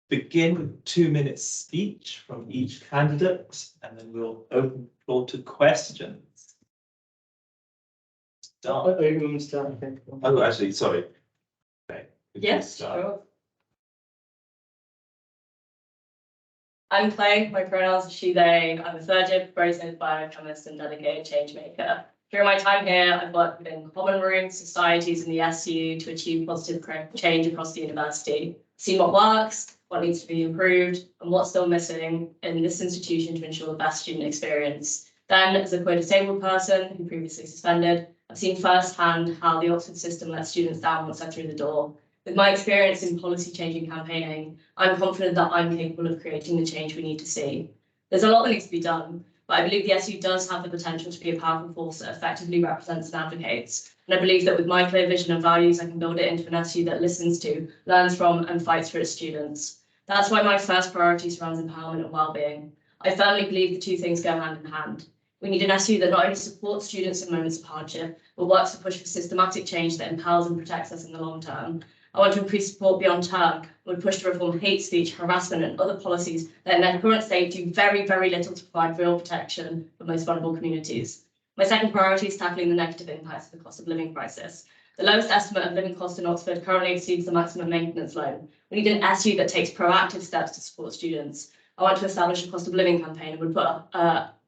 begin with 2 minutes speech from each candidate, and then we'll open the floor to questions. Start. Oh, actually, sorry. Okay. Yes, sure. I'm Clay, my pronouns are she, they. I'm a third-year proposed biochemist and dedicated change maker. During my time here, I've worked within common rooms, societies, and the SU to achieve positive change across the university. Seen what works, what needs to be improved, and what's still missing in this institution to ensure the best student experience. Then, as a queer disabled person who previously suspended, I've seen firsthand how the Oxford system lets students down once they're through the door. With my experience in policy-changing campaigning, I'm confident that I'm capable of creating the change we need to see. There's a lot that needs to be done, but I believe the SU does have the potential to be a powerful force that effectively represents and advocates. And I believe that with my clear vision and values, I can build it into an SU that listens to, learns from, and fights for its students. That's why my first priority surrounds empowerment and well-being. I firmly believe the two things go hand in hand. We need an SU that not only supports students in moments of hardship, but works to push for systematic change that empowers and protects us in the long term. I want to increase support beyond term and would push to reform hate speech, harassment, and other policies that in their current state do very, very little to provide real protection for most vulnerable communities. My second priority is tackling the negative impacts of the cost of living crisis. The lowest estimate of living cost in Oxford currently exceeds the maximum maintenance loan. We need an SU that takes proactive steps to support students. I want to establish a cost of living campaign and would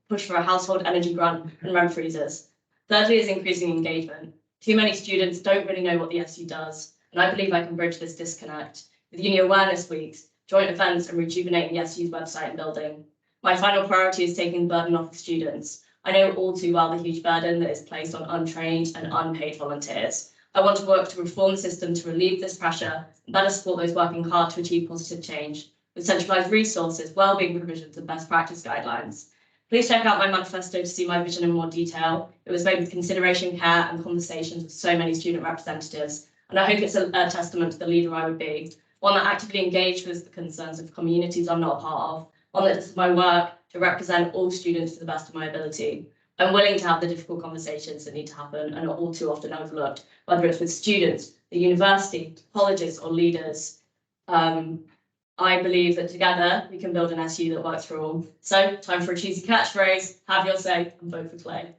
push for a household energy grant and rent freezers. Thirdly is increasing engagement. Too many students don't really know what the SU does, and I believe I can bridge this disconnect with uni awareness weeks, joint events, and rejuvenating the SU's website and building. My final priority is taking the burden off the students. I know all too well the huge burden that is placed on untrained and unpaid volunteers. I want to work to reform the system to relieve this pressure and better support those working hard to achieve positive change, with centralised resources, wellbeing provisions, and best practice guidelines. Please check out my manifesto to see my vision in more detail. It was made with consideration, care, and conversations with so many student representatives, and I hope it's a testament to the leader I would be, one that actively engaged with the concerns of communities I'm not a part of, one that does my work to represent all students to the best of my ability. I'm willing to have the difficult conversations that need to happen and are all too often overlooked, whether it's with students, the university, colleges, or leaders. I believe that together we can build an SU that works for all. So, time for a cheesy catchphrase: have your say and vote for Clay.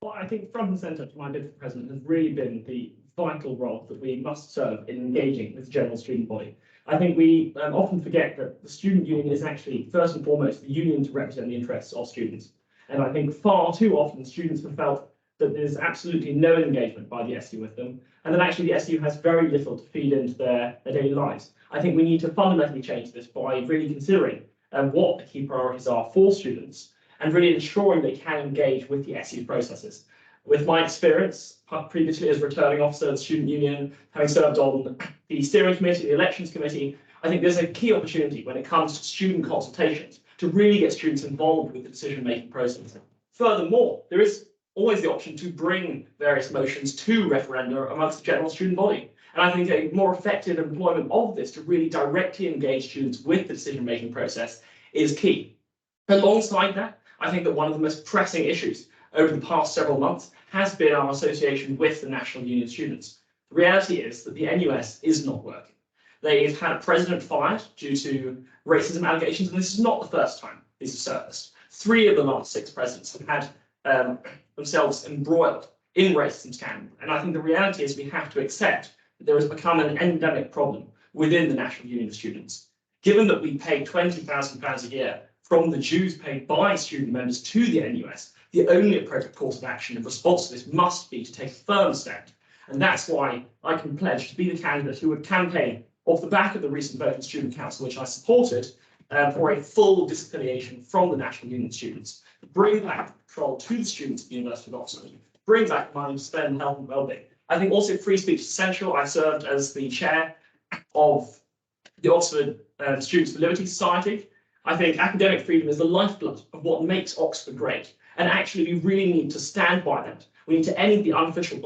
Well, I think front and centre for my bid for president has really been the vital role that we must serve in engaging with the general student body. I think we often forget that the student union is actually first and foremost the union to represent the interests of students. And I think far too often students have felt that there's absolutely no engagement by the SU with them, and that actually the SU has very little to feed into their daily lives. I think we need to fundamentally change this by really considering what the key priorities are for students and really ensuring they can engage with the SU processes. With my experience previously as returning officer of the student union, having served on the steering committee, the elections committee, I think there's a key opportunity when it comes to student consultations to really get students involved with the decision-making process. Furthermore, there is always the option to bring various motions to referenda amongst the general student body. And I think a more effective employment of this to really directly engage students with the decision-making process is key. Alongside that, I think that one of the most pressing issues over the past several months has been our association with the National Union of Students. The reality is that the NUS is not working. They've had a president fired due to racism allegations, and this is not the first time these have surfaced. 3 of the last 6 presidents have had themselves embroiled in racism scandal. And I think the reality is we have to accept that there has become an endemic problem within the National Union of Students. Given that we pay £20,000 a year from the dues paid by student members to the NUS, the only appropriate course of action in response to this must be to take a firm stand. And that's why I can pledge to be the candidate who would campaign off the back of the recent vote in Student Council, which I supported, for a full disaffiliation from the National Union of Students, bring back control to the students at the University of Oxford, bring back money to spend on health and wellbeing. I think also free speech is essential. I served as the chair of the Oxford Students for Liberty Society. I think academic freedom is the lifeblood of what makes Oxford great. And actually, we really need to stand by that. We need to end the unofficial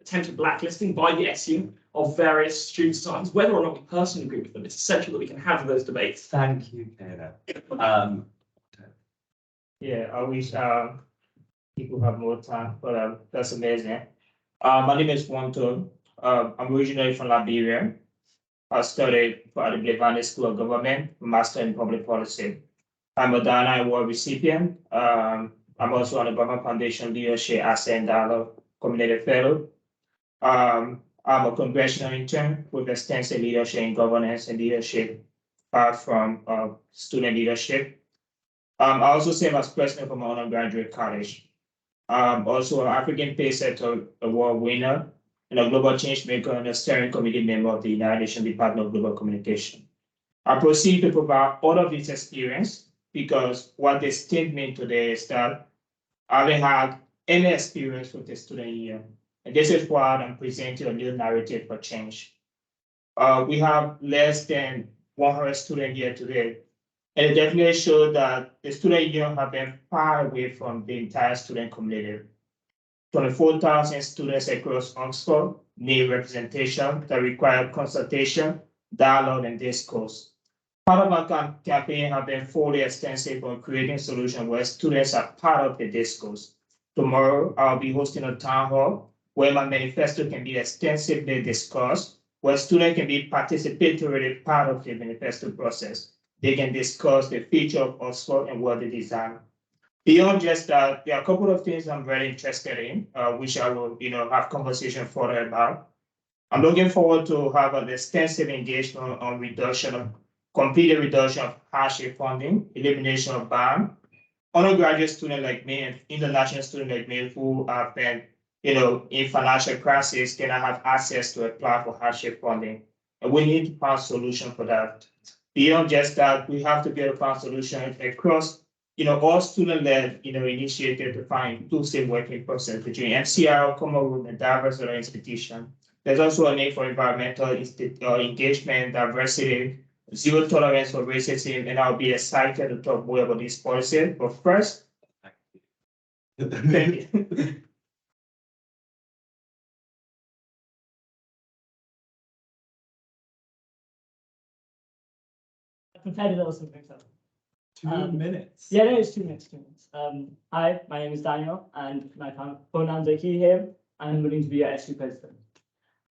attempted blacklisting by the SU of various student societies, whether or not we personally agree with them. It's essential that we can have those debates. Thank you, Kayla. Yeah, I wish people have more time, but that's amazing. My name is Wonton. I'm originally from Liberia. I studied at the Blevani School of Government, Master in Public Policy. I'm a Dana Award recipient. I'm also on the Obama Foundation Leadership Asset and Dialogue Community Fellow. I'm a congressional intern with extensive leadership in governance and leadership, apart from student leadership. I also serve as president for my undergraduate college. I'm also an African Pace Setter Award winner and a global change maker and a steering committee member of the United Nations Department of Global Communication. I proceed to provide all of this experience because what this statement today is that I haven't had any experience with the student year. And this is why I'm presenting a new narrative for change. We have less than 100 students here today. And it definitely showed that the student union have been far away from the entire student community. 24,000 students across Oxford need representation that require consultation, dialogue, and discourse. Part of our campaign have been fully extensive on creating solutions where students are part of the discourse. Tomorrow, I'll be hosting a town hall where my manifesto can be extensively discussed, where students can be participatory part of the manifesto process. They can discuss the future of Oxford and what they design. Beyond just that, there are a couple of things I'm very interested in, which I will, have conversation further about. I'm looking forward to have an extensive engagement on complete reduction of hardship funding, elimination of ban. Undergraduate student like me and international student like me who have been, in financial crisis cannot have access to apply for hardship funding. And we need to find a solution for that. Beyond just that, we have to be able to find solutions across, all student-led, initiative to find inclusive working process between MCR, common room, and diverse other institutions. There's also a need for environmental engagement, diversity, zero tolerance for racism, and I'll be excited to talk more about this policy. But first, thank you. I prepared a little something. So. 2 minutes. Yeah, no, it's 2 minutes. 2 minutes. Hi, my name is Daniel, and my pronouns are he, him, and I'm willing to be your SU president.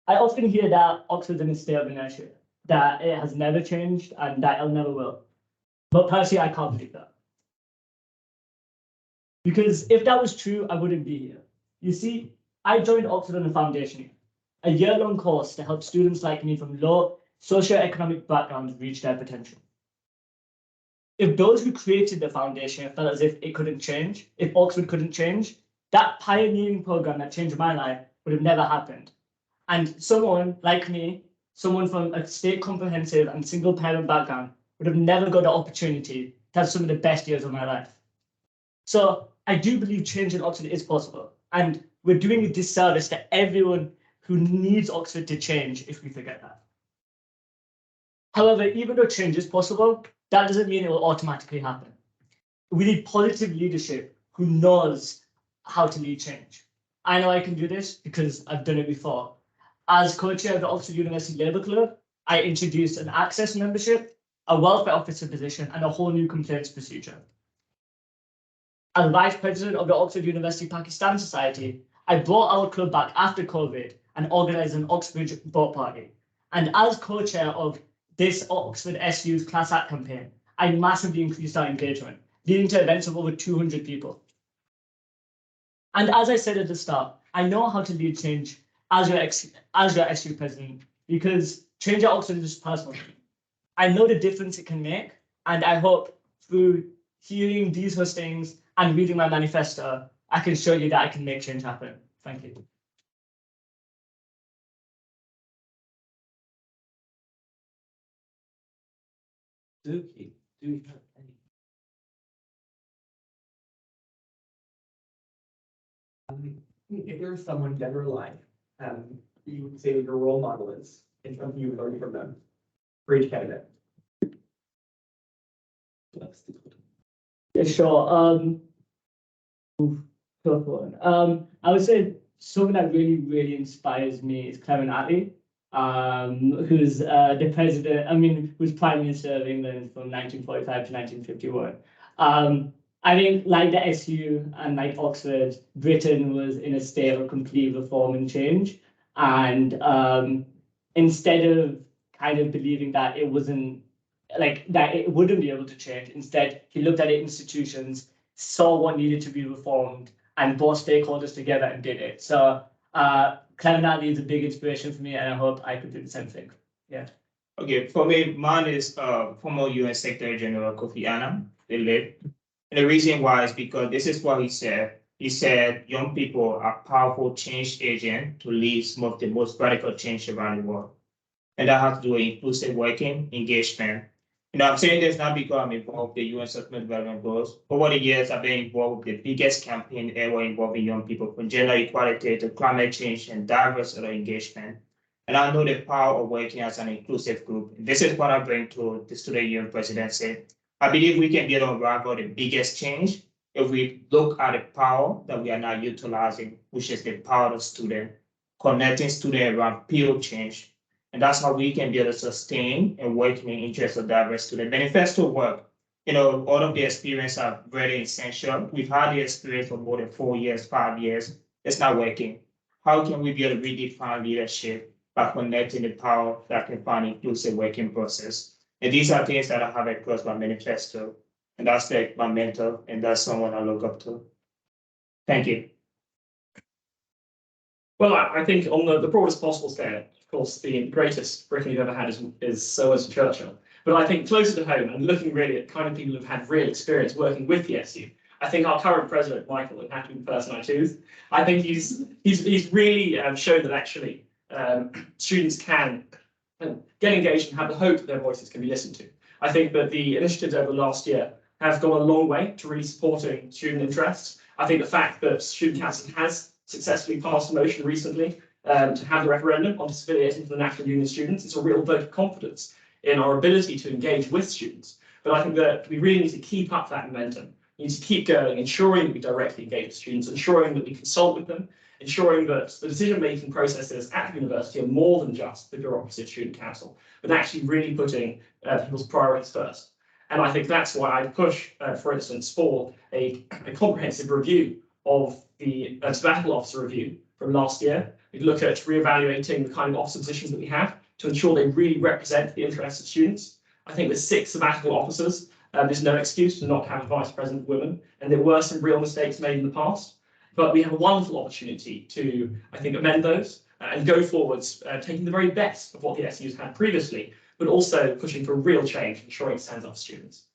I often hear that Oxford's in a state of inertia, that it has never changed, and that it never will. But personally, I can't believe that. Because if that was true, I wouldn't be here. You see, I joined Oxford on a foundation year, a year-long course to help students like me from low socioeconomic backgrounds reach their potential. If those who created the foundation felt as if it couldn't change, if Oxford couldn't change, that pioneering program that changed my life would have never happened. And someone like me, someone from a state comprehensive and single parent background, would have never got the opportunity to have some of the best years of my life. So I do believe change in Oxford is possible. And we're doing a disservice to everyone who needs Oxford to change if we forget that. However, even though change is possible, that doesn't mean it will automatically happen. We need positive leadership who knows how to lead change. I know I can do this because I've done it before. As co-chair of the Oxford University Labour Club, I introduced an access membership, a welfare officer position, and a whole new complaints procedure. As vice president of the Oxford University Pakistan Society, I brought our club back after COVID and organized an Oxbridge boat party. And as co-chair of this Oxford SU's Class Act campaign, I massively increased our engagement, leading to events of over 200 people. And as I said at the start, I know how to lead change as your SU president, because change at Oxford is personal. I know the difference it can make, and I hope through hearing these hustings and reading my manifesto, I can show you that I can make change happen. Thank you. Do you have any? If there's someone dead or alive, you would say that your role model is, and something you would learn from them for each candidate. Yeah, sure. Tough one. I would say someone that really inspires me is Clement Attlee, who's the president, who's Prime Minister of England from 1945 to 1951. I think like the SU and like Oxford, Britain was in a state of complete reform and change. And instead of kind of believing that it wasn't like that it wouldn't be able to change, instead he looked at the institutions, saw what needed to be reformed, and brought stakeholders together and did it. So Clement Attlee is a big inspiration for me, and I hope I could do the same thing. Yeah. Okay, for me, mine is former UN Secretary General Kofi Annan, the late. And the reason why is because this is what he said. He said young people are powerful change agents to lead some of the most radical change around the world. And that has to do with inclusive working, engagement. I'm saying this not because I'm involved with the UN Sustainable Development Goals. Over the years, I've been involved with the biggest campaign ever involving young people, from gender equality to climate change and diverse other engagement. And I know the power of working as an inclusive group. This is what I bring to the Student Union presidency. I believe we can get unravel the biggest change if we look at the power that we are now utilizing, which is the power of student, connecting students around peer change. And that's how we can be able to sustain and work in the interest of diverse students. Manifesto work, all of the experience are very essential. We've had the experience for more than 4 years, 5 years. It's not working. How can we be able to redefine leadership by connecting the power that can find inclusive working process? And these are things that I have across my manifesto. And that's like my mentor, and that's someone I look up to. Thank you. Well, I think on the broadest possible scale, of course, the greatest Britain you've ever had is Sir Winston Churchill. But I think closer to home and looking really at kind of people who've had real experience working with the SU, I think our current president, Michael, would have to be the person I choose. I think he's really shown that actually students can get engaged and have the hope that their voices can be listened to. I think that the initiatives over the last year have gone a long way to really supporting student interests. I think the fact that Student Council has successfully passed a motion recently to have the referendum on affiliating to the National Union of Students, it's a real vote of confidence in our ability to engage with students. But I think that we really need to keep up that momentum. We need to keep going, ensuring that we directly engage with students, ensuring that we consult with them, ensuring that the decision-making processes at the university are more than just the bureaucracy of Student Council, but actually really putting people's priorities first. And I think that's why I push, for instance, for a comprehensive review of the Sabbatical Officer Review from last year. We look at reevaluating the kind of officer positions that we have to ensure they really represent the interests of students. I think with 6 sabbatical officers, there's no excuse to not have a vice president woman, and there were some real mistakes made in the past. But we have a wonderful opportunity to, I think, amend those and go forwards, taking the very best of what the SU's had previously, but also pushing for real change, ensuring it stands up for students.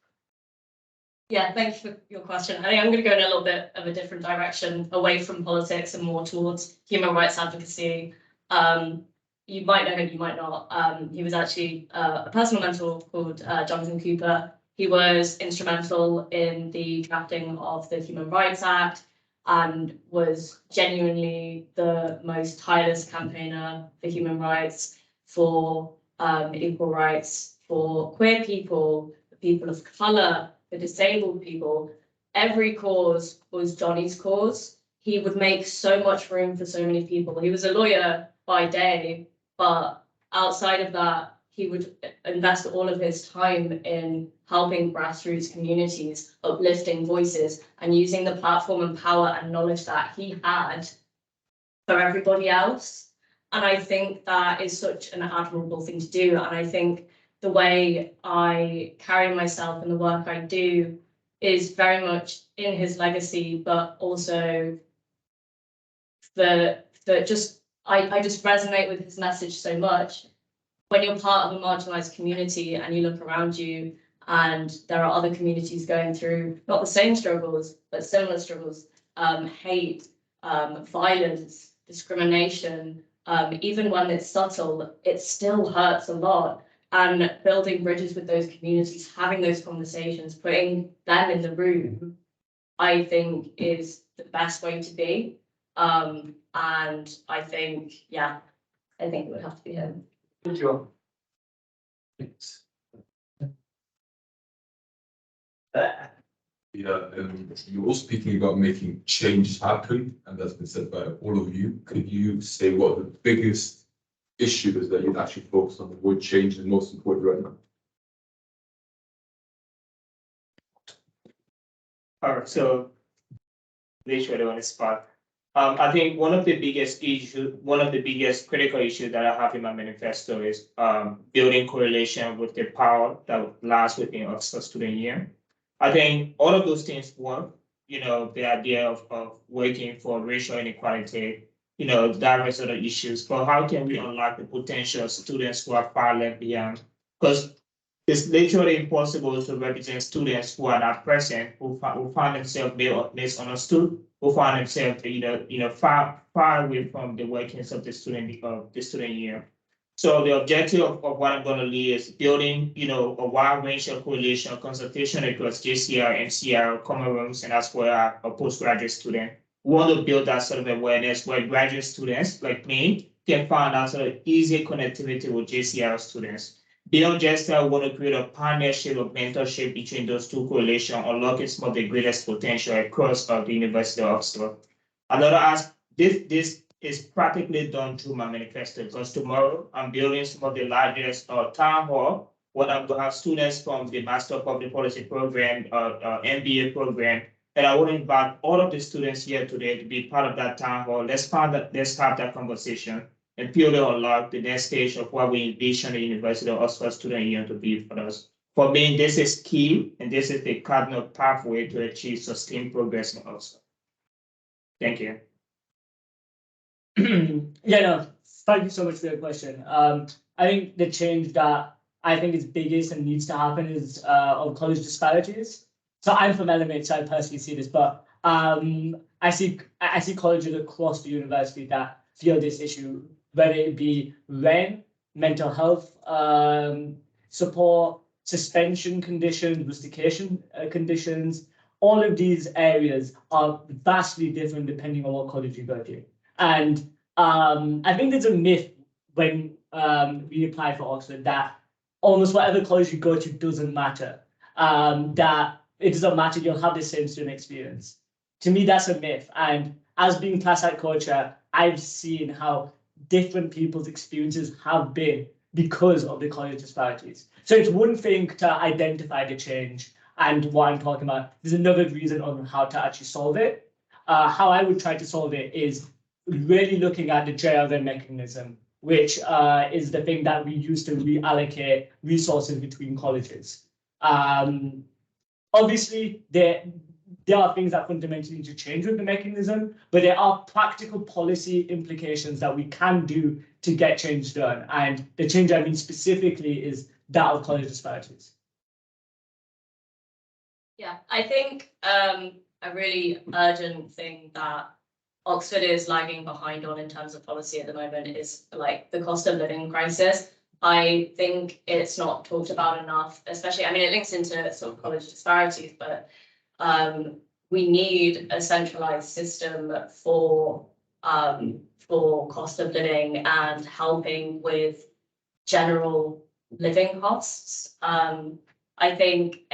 Yeah, thank you for your question. I think I'm going to go in a little bit of a different direction, away from politics and more towards human rights advocacy. You might know him, you might not. He was actually a personal mentor called Jonathan Cooper. He was instrumental in the drafting of the Human Rights Act and was genuinely the most tireless campaigner for human rights, for equal rights, for queer people, for people of colour, for disabled people. Every cause was Johnny's cause. He would make so much room for so many people. He was a lawyer by day, but outside of that, he would invest all of his time in helping grassroots communities, uplifting voices, and using the platform and power and knowledge that he had for everybody else. And I think that is such an admirable thing to do. And I think the way I carry myself and the work I do is very much in his legacy, but also I just resonate with his message so much. When you're part of a marginalized community and you look around you and there are other communities going through not the same struggles, but similar struggles, hate, violence, discrimination, even when it's subtle, it still hurts a lot. And building bridges with those communities, having those conversations, putting them in the room, I think is the best way to be. And I think, yeah, I think it would have to be him. Thank you. Thanks. Yeah, you were speaking about making change happen, and that's been said by all of you. Could you say what the biggest issue is that you'd actually focus on, what change is most important right now? All right, so literally on the spot. I think one of the biggest critical issues that I have in my manifesto is building correlation with the power that lies within Oxford Student Union. I think all of those things work. The idea of working for racial inequality, diverse other issues. But how can we unlock the potential of students who are far left behind? Because it's literally impossible to represent students who are not present, who find themselves misunderstood, who find themselves, far away from the workings of the student year. So the objective of what I'm going to lead is building, a wide range of coalition consultation across JCR, MCR, common rooms, and as well a postgraduate student. We want to build that sort of awareness where graduate students like me can find out sort of easy connectivity with JCR students. Beyond just that, we want to create a partnership of mentorship between those two coalitions, unlocking some of the greatest potential across the University of Oxford. Another aspect, this is practically done through my manifesto, because tomorrow I'm building some of the largest town hall where I'm going to have students from the Master of Public Policy program, MBA program, and I want to invite all of the students here today to be part of that town hall. Let's have that conversation and purely unlock the next stage of what we envision the University of Oxford Student Union to be for us. For me, this is key, and this is the cardinal pathway to achieve sustained progress in Oxford. Thank you. Yeah, no, thank you so much for your question. I think the change that I think is biggest and needs to happen is on college disparities. So I'm from LMH, so I personally see this, but I see colleges across the university that feel this issue, whether it be rent, mental health support, suspension conditions, rustication conditions. All of these areas are vastly different depending on what college you go to. And I think there's a myth when we apply for Oxford that almost whatever college you go to doesn't matter. That it doesn't matter, you'll have the same student experience. To me, that's a myth. And as being class act co-chair, I've seen how different people's experiences have been because of the college disparities. So it's one thing to identify the change and what I'm talking about. There's another reason on how to actually solve it. How I would try to solve it is really looking at the JRN mechanism, which is the thing that we use to reallocate resources between colleges. Obviously, there are things that fundamentally need to change with the mechanism, but there are practical policy implications that we can do to get change done. And the change I mean specifically is that of college disparities. Yeah, I think a really urgent thing that Oxford is lagging behind on in terms of policy at the moment is like the cost of living crisis. I think it's not talked about enough, especially, I mean, it links into sort of college disparities, but we need a centralized system for cost of living and helping with general living costs. I think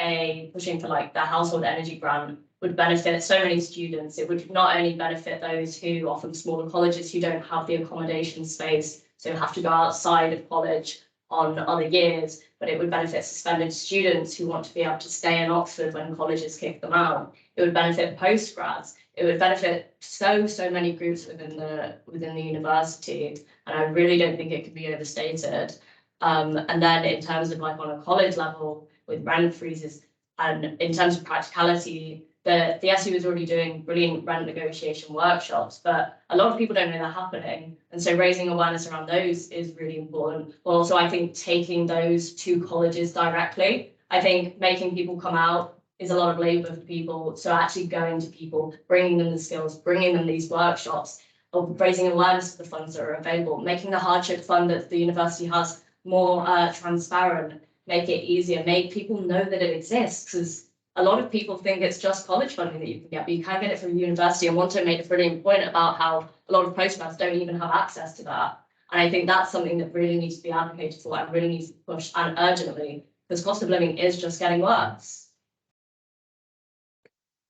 pushing for like the household energy grant would benefit so many students. It would not only benefit those who are from smaller colleges who don't have the accommodation space, so have to go outside of college on other years, but it would benefit suspended students who want to be able to stay in Oxford when colleges kick them out. It would benefit postgrads. It would benefit so many groups within the university, and I really don't think it could be overstated. And then in terms of like on a college level with rent freezes, and in terms of practicality, the SU is already doing brilliant rent negotiation workshops, but a lot of people don't know they're happening. And so raising awareness around those is really important. But also I think taking those to colleges directly, I think making people come out is a lot of labor for people. So actually going to people, bringing them the skills, bringing them these workshops, or raising awareness of the funds that are available, making the hardship fund that the university has more transparent, make it easier, make people know that it exists, because a lot of people think it's just college funding that you can get, but you can get it from the university. And Wanto made a brilliant point about how a lot of postgrads don't even have access to that. And I think that's something that really needs to be advocated for and really needs to be pushed, and urgently, because cost of living is just getting worse.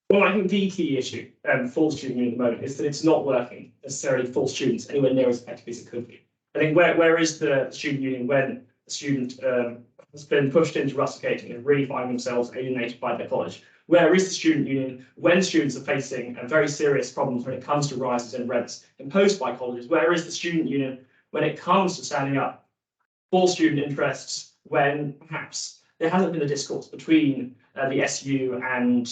Well, I think the key issue for student union at the moment is that it's not working necessarily for students anywhere near as effectively as it could be. I think where is the student union when the student has been pushed into rusticating and really find themselves alienated by their college? Where is the student union when students are facing very serious problems when it comes to rises in rents imposed by colleges? Where is the student union when it comes to standing up for student interests when perhaps there hasn't been a discourse between the SU and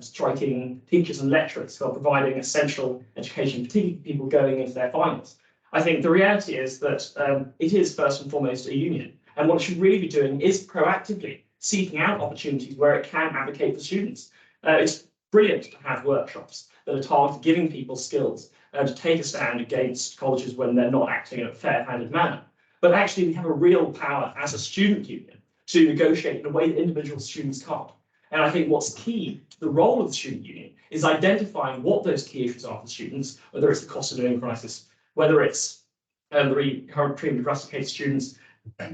striking teachers and lecturers who are providing essential education, particularly people going into their finals? I think the reality is that it is first and foremost a union. And what it should really be doing is proactively seeking out opportunities where it can advocate for students. It's brilliant to have workshops that are targeted giving people skills to take a stand against colleges when they're not acting in a fair-handed manner. But actually, we have a real power as a student union to negotiate in a way that individual students can't. And I think what's key to the role of the student union is identifying what those key issues are for students, whether it's the cost of living crisis, whether it's the current treatment of rusticated students,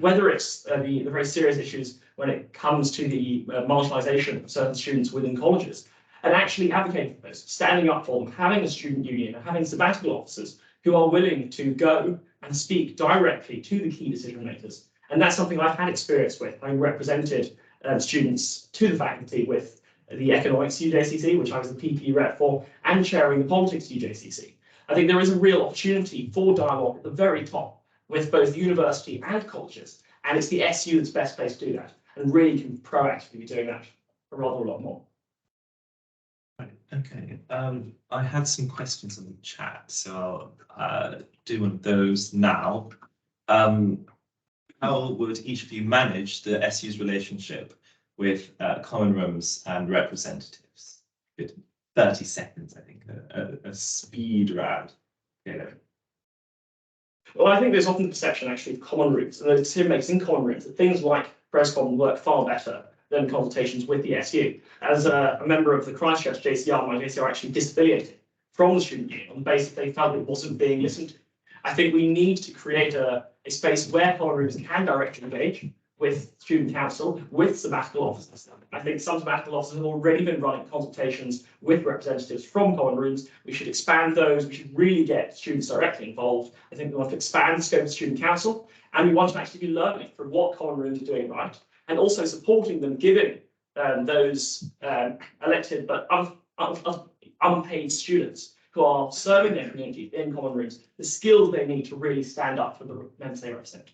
whether it's the very serious issues when it comes to the marginalisation of certain students within colleges, and actually advocating for those, standing up for them, having a student union, and having sabbatical officers who are willing to go and speak directly to the key decision makers. And that's something I've had experience with, having represented students to the faculty with the economics UJCC, which I was the PP rep for, and chairing the politics UJCC. I think there is a real opportunity for dialogue at the very top with both university and colleges, and it's the SU that's best placed to do that, and really can proactively be doing that a lot more. Right, okay. I had some questions in the chat, so I'll do one of those now. How would each of you manage the SU's relationship with common rooms and representatives? Good. 30 seconds, I think, a speed round. Yeah. Well, I think there's often the perception actually of common rooms and the decision makers in common rooms that things like press-con work far better than consultations with the SU. As a member of the Christchurch JCR, my JCR actually disaffiliated from the student union on the basis that they felt it wasn't being listened to. I think we need to create a space where common rooms can directly engage with student council, with sabbatical officers. I think some sabbatical officers have already been running consultations with representatives from common rooms. We should expand those. We should really get students directly involved. I think we want to expand the scope of student council, and we want to actually be learning from what common rooms are doing right, and also supporting them, giving those elected but unpaid students who are serving their community in common rooms the skills they need to really stand up for the members they represent.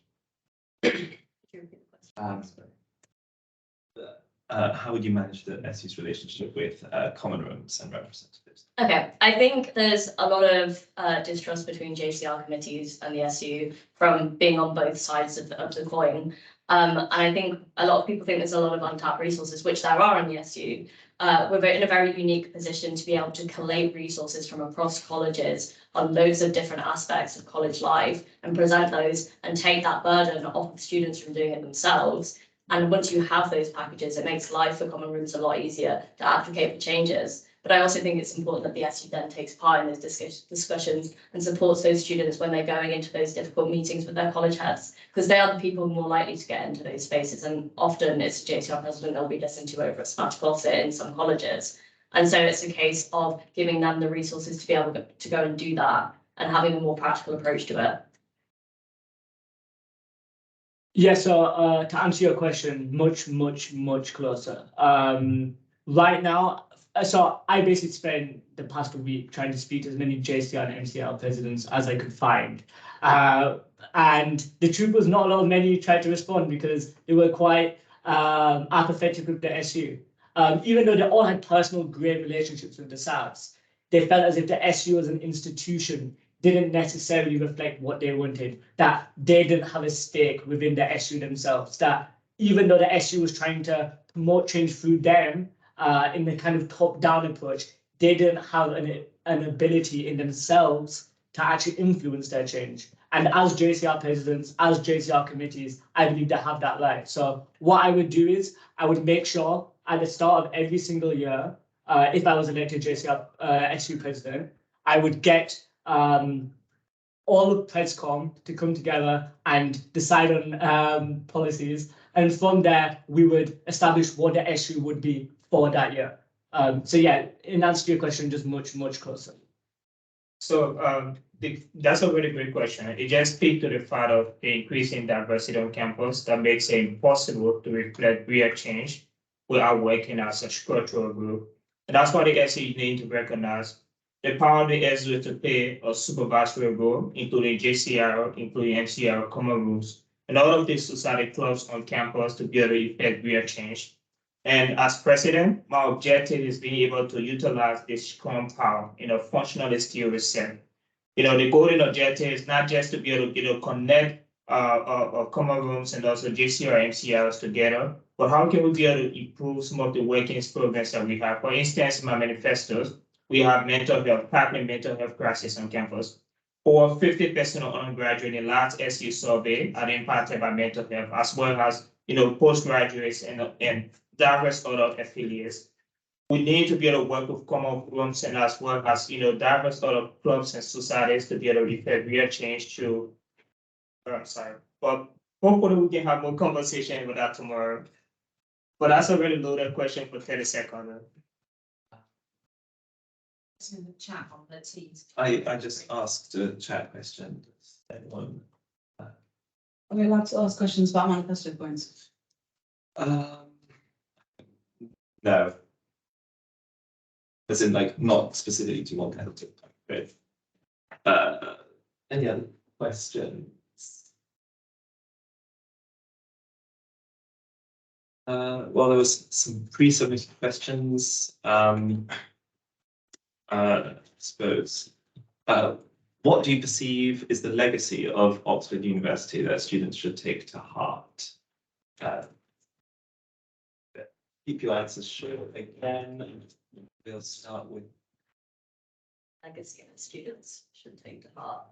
How would you manage the SU's relationship with common rooms and representatives? Okay, I think there's a lot of distrust between JCR committees and the SU from being on both sides of the coin. And I think a lot of people think there's a lot of untapped resources, which there are in the SU. We're in a very unique position to be able to collate resources from across colleges on loads of different aspects of college life and present those and take that burden off of students from doing it themselves. And once you have those packages, it makes life for common rooms a lot easier to advocate for changes. But I also think it's important that the SU then takes part in those discussions and supports those students when they're going into those difficult meetings with their college heads, because they are the people more likely to get into those spaces. And often it's the JCR president they'll be listened to over a sabbatical sit in some colleges. And so it's a case of giving them the resources to be able to go and do that and having a more practical approach to it. Yeah, so to answer your question, much closer. Right now, so I basically spent the past week trying to speak to as many JCR and MCL presidents as I could find. And the truth was not a lot of many tried to respond because they were quite apathetic with the SU. Even though they all had personal great relationships with the SABs, they felt as if the SU as an institution didn't necessarily reflect what they wanted, that they didn't have a stake within the SU themselves, that even though the SU was trying to promote change through them in the kind of top-down approach, they didn't have an ability in themselves to actually influence their change. And as JCR presidents, as JCR committees, I believe they have that right. So what I would do is I would make sure at the start of every single year, if I was elected JCR SU president, I would get all of PresCom to come together and decide on policies. And from there, we would establish what the SU would be for that year. So yeah, in answer to your question, just much closer. So that's a really great question. It just speaks to the fact of the increasing diversity on campus that makes it impossible to reflect real change we are working as a structural group. And that's why the SU need to recognize the power of the SU to play a supervisory role, including JCR, including MCR, common rules, and all of these society clubs on campus to be able to effect real change. And as president, my objective is being able to utilize this strong power in a functionally still reset. The golden objective is not just to be able to, connect common rooms and also JCR, MCRs together, but how can we be able to improve some of the working programs that we have? For instance, in my manifestos, we have mental health, tackling mental health crisis on campus. Over 50% of undergraduates in the last SU survey are impacted by mental health, as well as postgraduates and diverse other affiliates. We need to be able to work with common rooms and as well as diverse other clubs and societies to be able to effect real change to. But hopefully we can have more conversation with that tomorrow. But that's a really loaded question for 30 seconds. In the chat on the Teams. I just asked a chat question. Does anyone? Are we allowed to ask questions about manifesto points? No. As in, like, not specifically to one kind of TikTok. Great. Any other questions? Well, there was some pre-submitted questions. I suppose. What do you perceive is the legacy of Oxford University that students should take to heart? Keep your answers short again. We'll start with. Legacy that students should take to heart.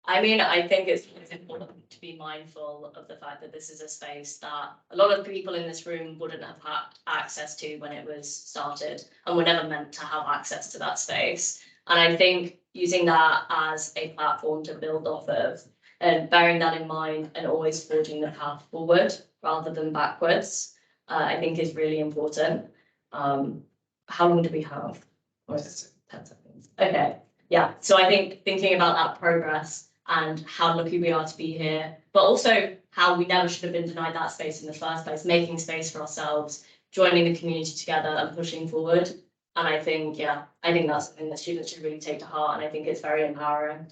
I mean, I think it's important to be mindful of the fact that this is a space that a lot of people in this room wouldn't have had access to when it was started, and were never meant to have access to that space. And I think using that as a platform to build off of, and bearing that in mind and always forging the path forward rather than backwards, I think is really important. How long do we have? 10 seconds. Okay. Yeah. So I think thinking about that progress and how lucky we are to be here, but also how we never should have been denied that space in the first place, making space for ourselves, joining the community together and pushing forward. And I think, I think that's something that students should really take to heart, and I think it's very empowering.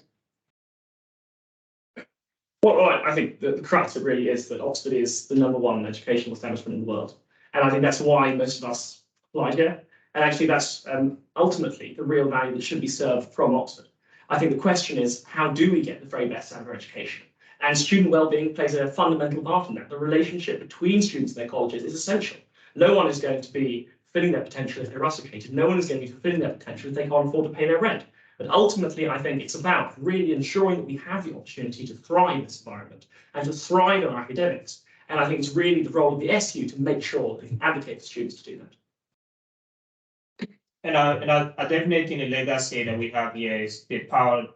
Well, I think the crux of it really is that Oxford is the #1 educational establishment in the world. And I think that's why most of us applied here. And actually, that's ultimately the real value that should be served from Oxford. I think the question is, how do we get the very best out of our education? And student well-being plays a fundamental part in that. The relationship between students and their colleges is essential. No one is going to be fulfilling their potential if they're rusticated. No one is going to be fulfilling their potential if they can't afford to pay their rent. But ultimately, I think it's about really ensuring that we have the opportunity to thrive in this environment and to thrive in our academics. And I think it's really the role of the SU to make sure that we can advocate for students to do that. And I definitely think the legacy that we have here is the power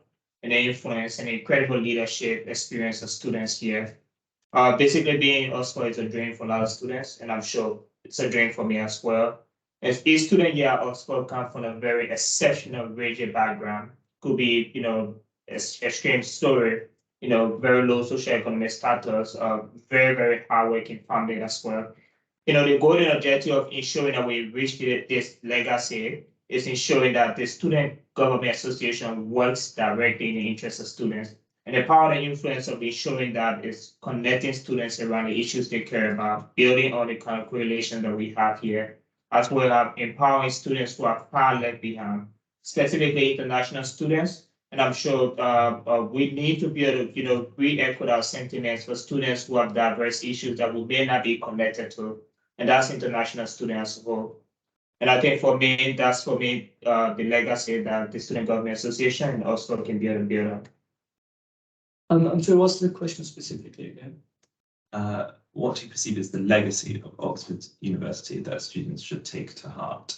and the influence and the incredible leadership experience of students here. Basically, being in Oxford is a dream for a lot of students, and I'm sure it's a dream for me as well. As a student here at Oxford comes from a very exceptional rigid background, could be, extreme story, very low socioeconomic status, very, very hardworking family as well. The golden objective of ensuring that we reach this legacy is ensuring that the Student Government Association works directly in the interest of students. And the power and influence of ensuring that is connecting students around the issues they care about, building on the kind of correlation that we have here, as well as empowering students who are far left behind, specifically international students. And I'm sure we need to be able to, re-echo our sentiments for students who have diverse issues that we may not be connected to. And that's international students as well. And I think for me, the legacy that the Student Government Association and Oxford can be able to build on. I'm sorry, what's the question specifically again? What do you perceive is the legacy of Oxford University that students should take to heart?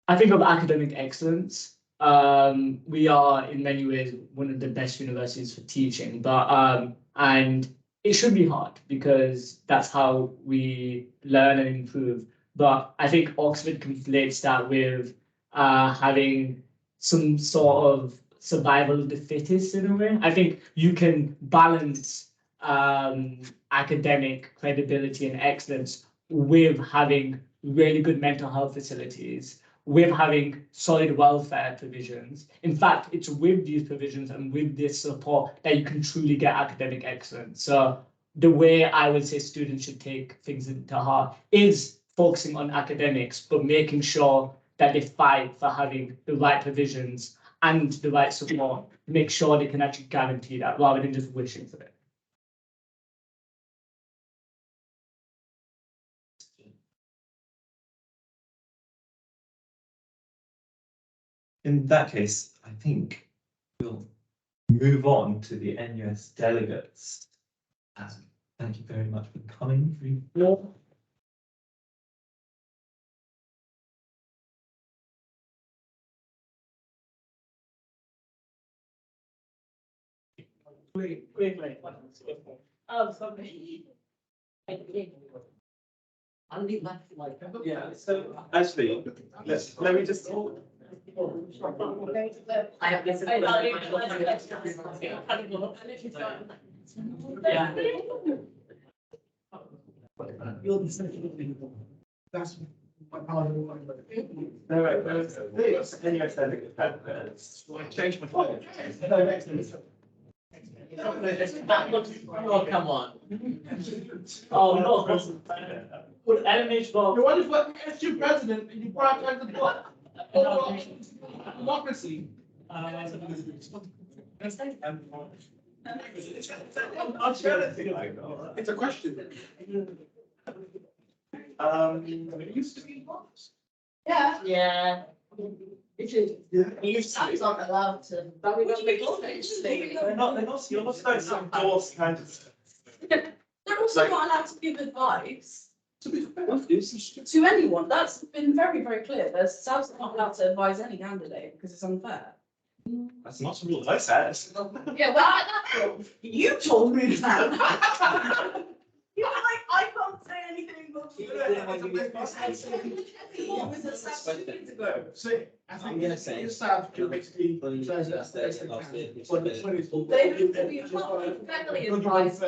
I think of academic excellence. We are in many ways one of the best universities for teaching, but and it should be hard because that's how we learn and improve. But I think Oxford conflates that with having some sort of survival of the fittest in a way. I think you can balance academic credibility and excellence with having really good mental health facilities, with having solid welfare provisions. In fact, it's with these provisions and with this support that you can truly get academic excellence. So the way I would say students should take things into heart is focusing on academics, but making sure that they fight for having the right provisions and the right support, make sure they can actually guarantee that rather than just wishing for it. In that case, I think we'll move on to the NUS delegates. Thank you very much for coming. Oh, sorry. Yeah, so actually, let me just. I have this. Yeah. That's. No, right, NUS delegates. Change my phone. Oh, come on. Oh, no. Put LMH Bob. You want to let me ask you president and you prioritize the book? Democracy. It's a question. It used to be once. Yeah. Yeah. You Sons aren't allowed to. But we don't make laws. They're not, you're not supposed to endorse kind of. They're also not allowed to give advice To be fair. to anyone. That's been very, very clear. The Souths are not allowed to advise any candidate because it's unfair. That's not a rule I said. Yeah, well, you told me that. You're like, I can't say anything but you. It was a South 2 years ago. So I think I'm gonna say South basically says that's They have to be fairly advised.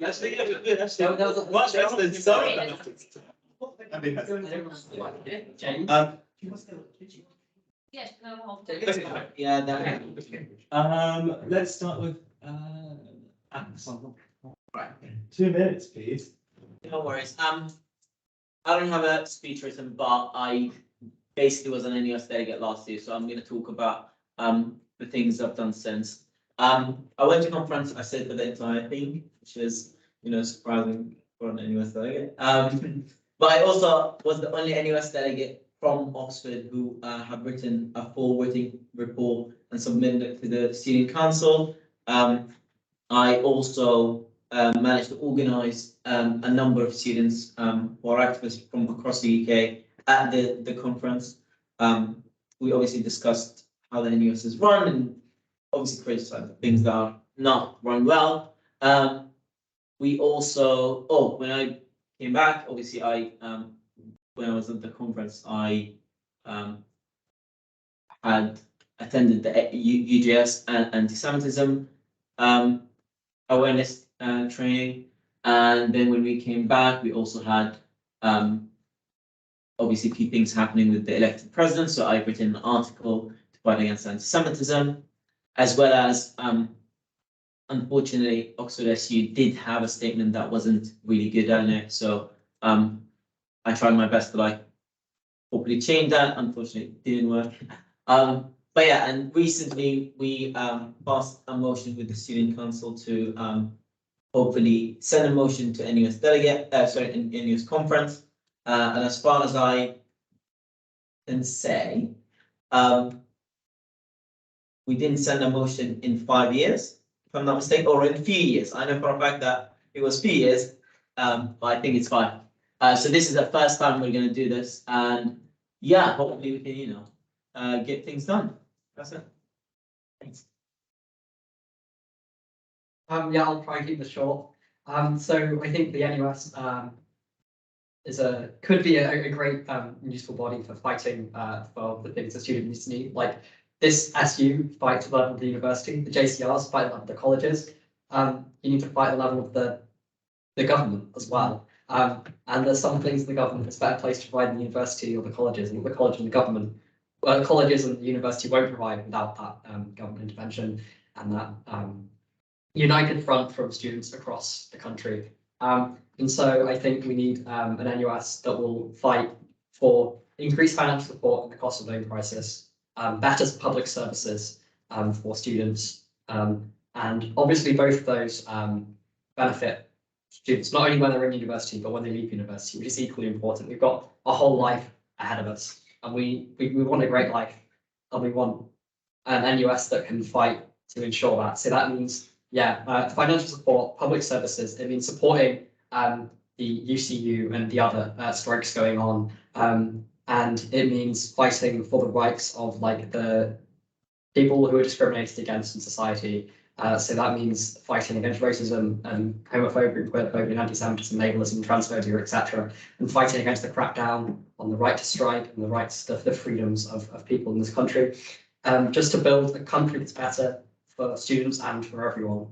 Actually, much better than some. Let's start with Alex. Right. 2 minutes, please. No worries. I don't have a speech written, but I basically was an NUS delegate last year, so I'm going to talk about the things I've done since. I went to conference. I stayed for the entire thing, which is surprising for an NUS delegate. But I also was the only NUS delegate from Oxford who have written a full written report and submitted it to the Student Council. I also managed to organise a number of students who are activists from across the UK at the conference. We obviously discussed how the NUS is run and obviously criticised things that are not run well. We also, when I came back, obviously when I was at the conference, I had attended the UJS and anti-Semitism awareness training, and then when we came back, we also had obviously a few things happening with the elected president. So I've written an article to fight against anti-Semitism, as well as unfortunately Oxford SU did have a statement that wasn't really good on it. So I tried my best to hopefully change that. Unfortunately, it didn't work. But yeah, and recently we passed a motion with the Student Council to hopefully send a motion to NUS delegate, NUS conference. And as far as I can say, we didn't send a motion in 5 years, if I'm not mistaken, or in a few years. I know for a fact that it was few years, but I think it's 5. So this is the first time we're going to do this, and yeah, hopefully we can, get things done. That's it. Thanks. Yeah, I'll try and keep this short. So I think the NUS could be a great useful body for fighting for the things the students need. Like this SU fights the level of the university, the JCRs fight the level of the colleges. You need to fight the level of the government as well. And there's some things in the government that's better placed to provide in the university or the colleges, and the college and the government. Well, colleges and the university won't provide without that government intervention and that united front from students across the country. And so I think we need an NUS that will fight for increased financial support in the cost of living crisis, better public services for students, and obviously both of those benefit students, not only when they're in university, but when they leave university, which is equally important. We've got a whole life ahead of us, and we want a great life, and we want an NUS that can fight to ensure that. So that means, financial support, public services. It means supporting the UCU and the other strikes going on, and it means fighting for the rights of the people who are discriminated against in society. So that means fighting against racism and homophobia, queerphobia, and anti-Semitism, ableism, transphobia, etc., and fighting against the crackdown on the right to strike and the rights to the freedoms of people in this country, just to build a country that's better for students and for everyone.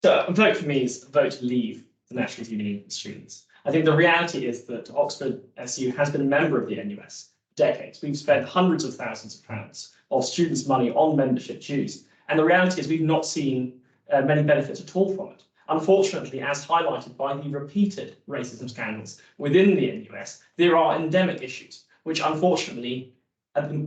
So a vote for me is a vote to leave the National Union of Students. I think the reality is that Oxford SU has been a member of the NUS for decades. We've spent hundreds of thousands of pounds of students' money on membership dues. And the reality is we've not seen many benefits at all from it. Unfortunately, as highlighted by the repeated racism scandals within the NUS, there are endemic issues, which unfortunately,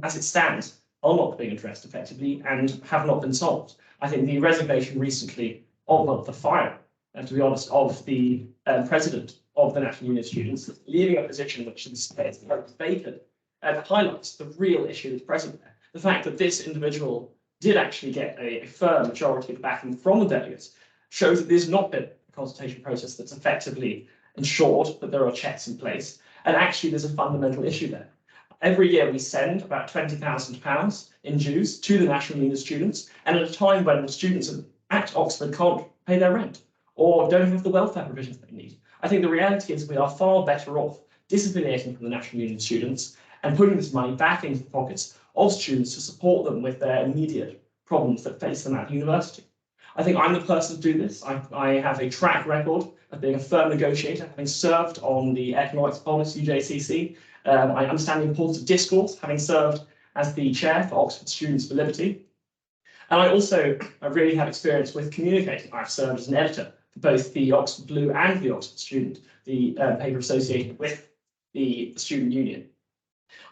as it stands, are not being addressed effectively and have not been solved. I think the resignation recently of the fire, and to be honest, of the president of the National Union of Students, leaving a position which is vacant, highlights the real issue that's present there. The fact that this individual did actually get a firm majority of backing from the delegates shows that there's not been a consultation process that's effectively ensured that there are checks in place. And actually, there's a fundamental issue there. Every year we send about £20,000 in dues to the National Union of Students, and at a time when the students at Oxford can't pay their rent or don't have the welfare provisions they need. I think the reality is we are far better off disaffiliating from the National Union of Students and putting this money back into the pockets of students to support them with their immediate problems that face them at university. I think I'm the person to do this. I have a track record of being a firm negotiator, having served on the economics policy UJCC. I understand the importance of discourse, having served as the chair for Oxford Students for Liberty. And I really have experience with communicating. I've served as an editor for both the Oxford Blue and the Oxford Student, the paper associated with the student union.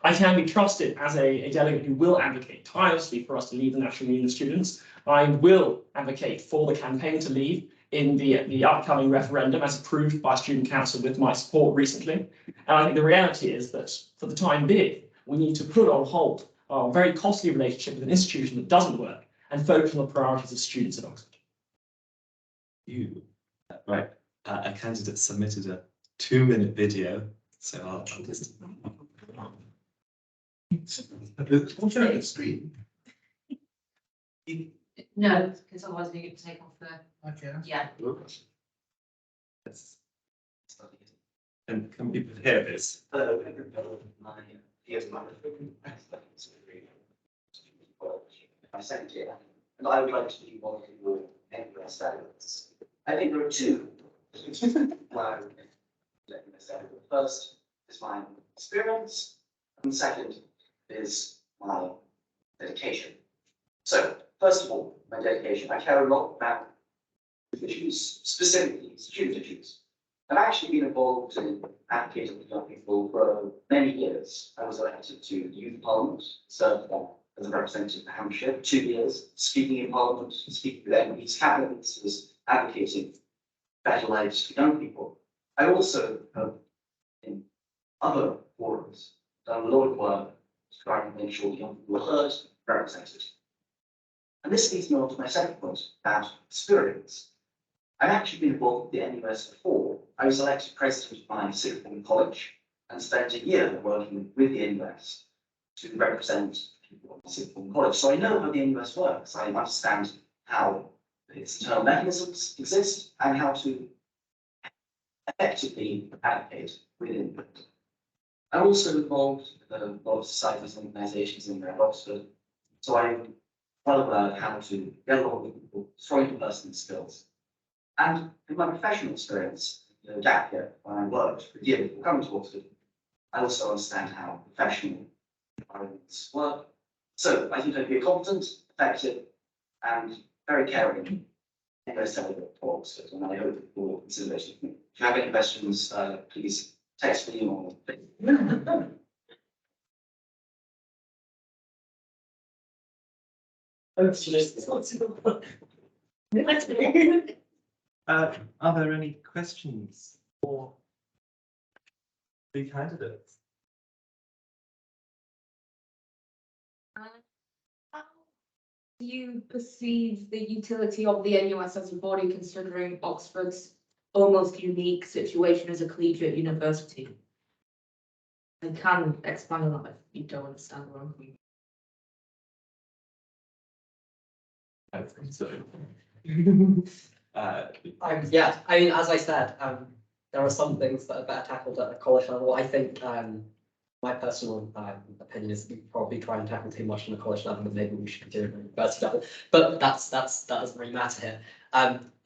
I can be trusted as a delegate who will advocate tirelessly for us to leave the National Union of Students. I will advocate for the campaign to leave in the upcoming referendum as approved by Student Council with my support recently. And I think the reality is that for the time being, we need to put on hold our very costly relationship with an institution that doesn't work and focus on the priorities of students at Oxford. Right, a candidate submitted a 2-minute video, so I'll just. What's on the screen? No, because otherwise we get to take off the, Okay. yeah. And can people hear this? My second year, and I would like to be one of your NUS Delegates. I think there are two where I would let NUS Delegate. First is my experience, and second is my dedication. So, first of all, my dedication. I care a lot about issues, specifically student issues. I've actually been involved in advocating for young people for many years. I was elected to the Youth Parliament, served there as a representative for Hampshire, 2 years, speaking in Parliament, speaking with MPs, cabinet ministers, advocating better lives for young people. I also have, in other forums, done a lot of work to try and make sure young people are heard, represented. And this leads me on to my second point about experience. I've actually been involved with the NUS before. I was elected president of my sixth form college and spent a year working with the NUS to represent people at the sixth form college. So I know how the NUS works. I understand how its internal mechanisms exist and how to effectively advocate within it. I'm also involved with a lot of societies and organisations in Oxford, so I'm well aware of how to get along with people, strong interpersonal skills. And in my professional experience, the gap year, when I worked for a year before coming to Oxford, I also understand how professional environments work. So I think I'd be a competent, effective, and very caring NUS Delegate for Oxford, and I hope for consideration. If you have any questions, please text me or. Are there any questions for the candidates? How do you perceive the utility of the NUS as a body, considering Oxford's almost unique situation as a collegiate university? I can expand on that if you don't understand what I'm saying. I think so. Yeah, I mean, as I said, there are some things that are better tackled at a college level. I think my personal opinion is we probably try and tackle too much on the college level, and maybe we should be doing it at the university level. But that doesn't really matter here.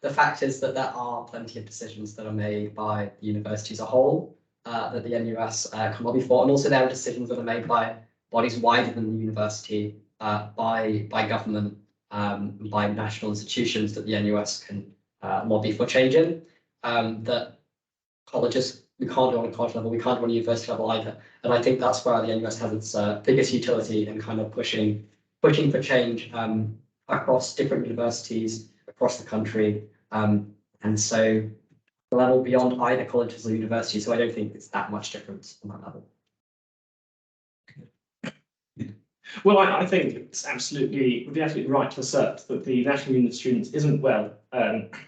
The fact is that there are plenty of decisions that are made by the university as a whole that the NUS can lobby for, and also there are decisions that are made by bodies wider than the university, by government, by national institutions that the NUS can lobby for changing. That colleges, we can't do on a college level, we can't do on a university level either. And I think that's where the NUS has its biggest utility in kind of pushing for change across different universities across the country. And so the level beyond either colleges or universities, so I don't think it's that much difference on that level. Well, I think it's absolutely, would be absolutely right to assert that the National Union of Students isn't well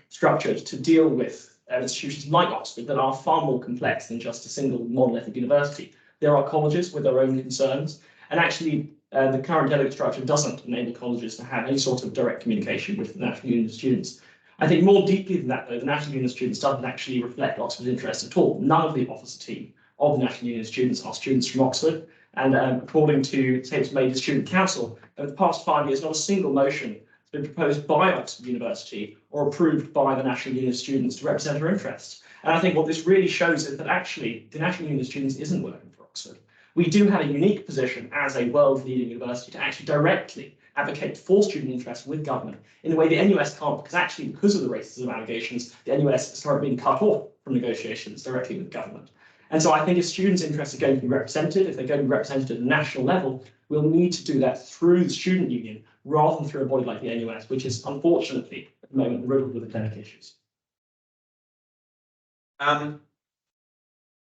structured to deal with institutions like Oxford that are far more complex than just a single monolithic university. There are colleges with their own concerns, and actually the current delegate structure doesn't enable colleges to have any sort of direct communication with the National Union of Students. I think more deeply than that, though, the National Union of Students doesn't actually reflect Oxford's interests at all. None of the officer team of the National Union of Students are students from Oxford. And according to statements made to Student Council, over the past 5 years, not a single motion has been proposed by Oxford University or approved by the National Union of Students to represent our interests. And I think what this really shows is that actually the National Union of Students isn't working for Oxford. We do have a unique position as a world-leading university to actually directly advocate for student interests with government in a way the NUS can't, because of the racism allegations, the NUS has started being cut off from negotiations directly with government. And so I think if students' interests are going to be represented, if they're going to be represented at a national level, we'll need to do that through the student union, rather than through a body like the NUS, which is unfortunately at the moment riddled with academic issues.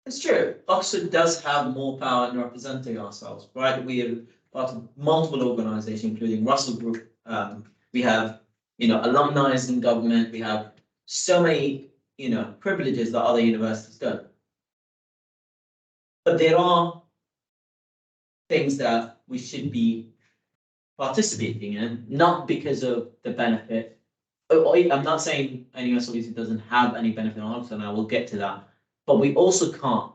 It's true. Oxford does have more power in representing ourselves, right? We are part of multiple organisations, including Russell Group. We have, alumni in government. We have so many, privileges that other universities don't. But there are things that we should be participating in, not because of the benefit. I'm not saying NUS obviously doesn't have any benefit on Oxford, and I will get to that. But we also can't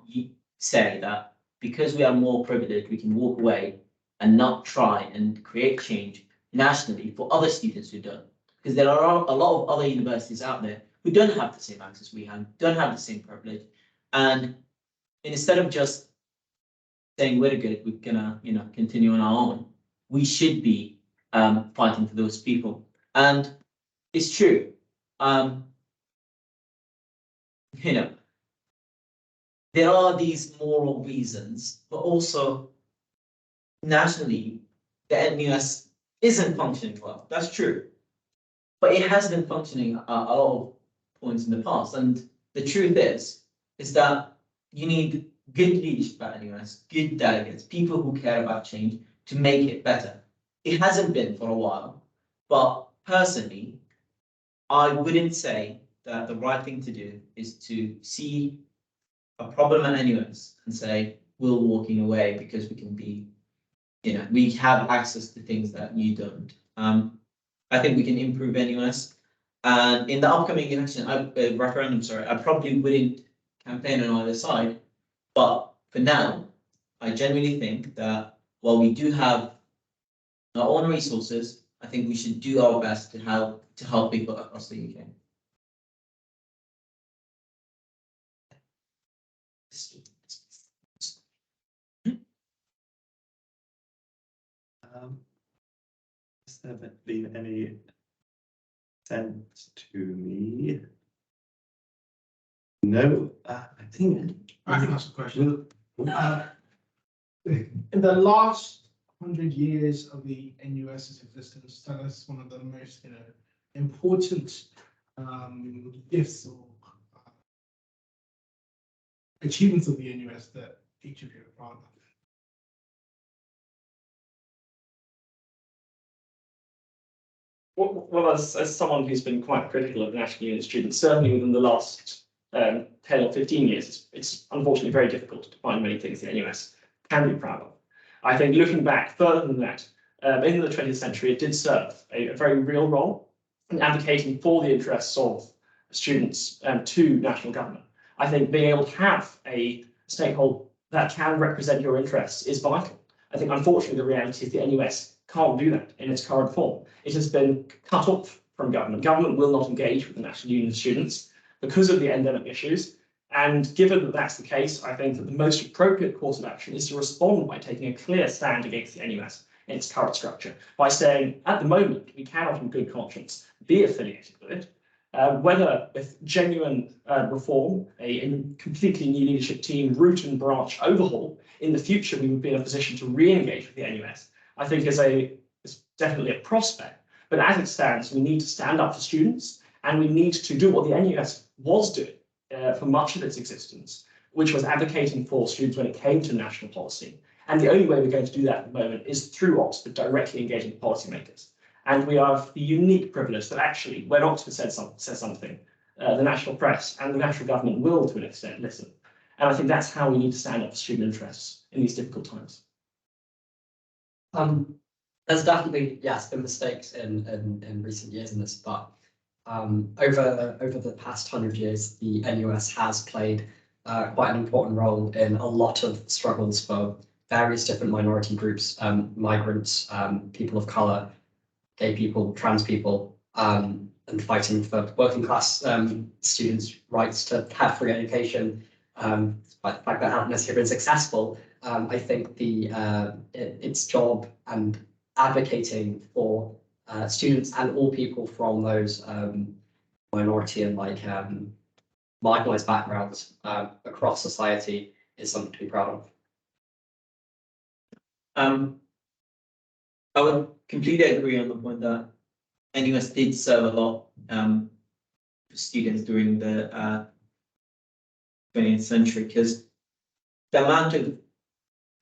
say that because we are more privileged, we can walk away and not try and create change nationally for other students who don't. Because there are a lot of other universities out there who don't have the same access we have, don't have the same privilege. And instead of just saying we're good, we're gonna, continue on our own, we should be fighting for those people. And it's true. There are these moral reasons, but also nationally, the NUS isn't functioning well. That's true. But it has been functioning at a lot of points in the past. And the truth is that you need good leadership at NUS, good delegates, people who care about change to make it better. It hasn't been for a while, but personally, I wouldn't say that the right thing to do is to see a problem at NUS and say, we're walking away because we can be, we have access to things that you don't. I think we can improve NUS. And in the upcoming election, referendum, I probably wouldn't campaign on either side. But for now, I genuinely think that while we do have our own resources, I think we should do our best to help people across the UK. Has there been any sent to me? No, I think. I can ask a question. In the last 100 years of the NUS's existence, tell us one of the most, important gifts or achievements of the NUS that each of you are proud of. Well, as someone who's been quite critical of the National Union of Students, certainly within the last 10 or 15 years, it's unfortunately very difficult to find many things the NUS can be proud of. I think looking back further than that, in the 20th century, it did serve a very real role in advocating for the interests of students to national government. I think being able to have a stakeholder that can represent your interests is vital. I think, unfortunately, the reality is the NUS can't do that in its current form. It has been cut off from government. Government will not engage with the National Union of Students because of the endemic issues. And given that that's the case, I think that the most appropriate course of action is to respond by taking a clear stand against the NUS in its current structure, by saying, at the moment, we cannot in good conscience be affiliated with it. Whether with genuine reform, a completely new leadership team, root and branch overhaul, in the future we would be in a position to re-engage with the NUS, I think is definitely a prospect. But as it stands, we need to stand up for students, and we need to do what the NUS was doing for much of its existence, which was advocating for students when it came to national policy. And the only way we're going to do that at the moment is through Oxford directly engaging policymakers. And we have the unique privilege that actually, when Oxford says something, the national press and the national government will, to an extent, listen. And I think that's how we need to stand up for student interests in these difficult times. There's definitely, yes, been mistakes in recent years in this, but over the past 100 years, the NUS has played quite an important role in a lot of struggles for various different minority groups, migrants, people of colour, gay people, trans people, and fighting for working class students' rights to have free education. Despite the fact that hasn't necessarily been successful, I think its job and advocating for students and all people from those minority and marginalized backgrounds across society is something to be proud of. I would completely agree on the point that NUS did serve a lot for students during the 20th century, because the amount of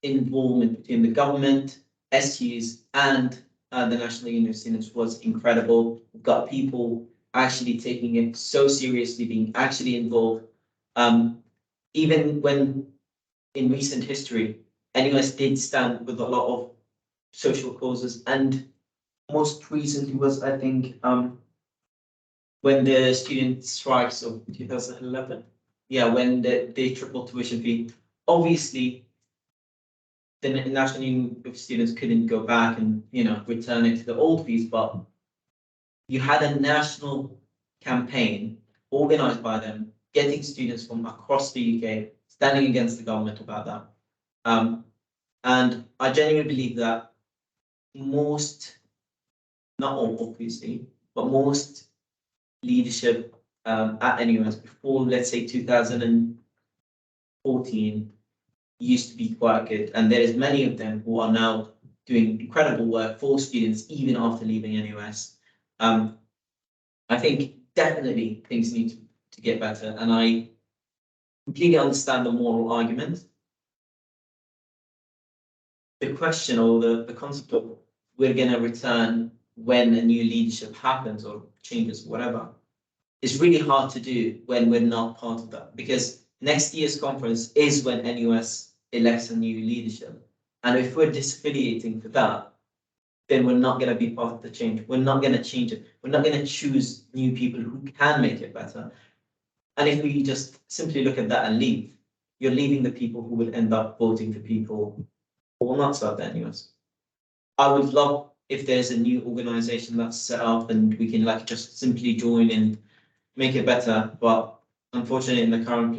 involvement between the government, SUs, and the National Union of Students was incredible. We've got people actually taking it so seriously, being actually involved. Even when in recent history, NUS did stand with a lot of social causes, and most recently was, I think, when the student strikes of 2011. Yeah, when they triple tuition fee. Obviously, the National Union of Students couldn't go back and, you know, return it to the old fees, but you had a national campaign organized by them, getting students from across the UK standing against the government about that. And I genuinely believe that most, not all obviously, but most leadership at NUS before, let's say, 2014 used to be quite good. And there is many of them who are now doing incredible work for students even after leaving NUS. I think definitely things need to get better, and I completely understand the moral argument. The question or the concept of we're going to return when a new leadership happens or changes, whatever, is really hard to do when we're not part of that, because next year's conference is when NUS elects a new leadership. And if we're disaffiliating for that, then we're not going to be part of the change. We're not going to change it. We're not going to choose new people who can make it better. And if we just simply look at that and leave, you're leaving the people who will end up voting for people who will not serve the NUS. I would love if there's a new organization that's set up and we can like just simply join and make it better. But unfortunately, in the current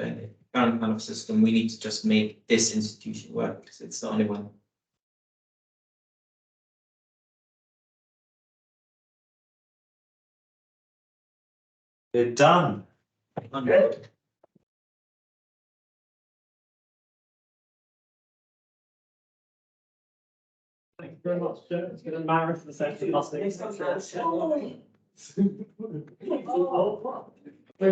kind of system, we need to just make this institution work because it's the only one. We're done. Thank you very much, Joe. It's been a marathon session.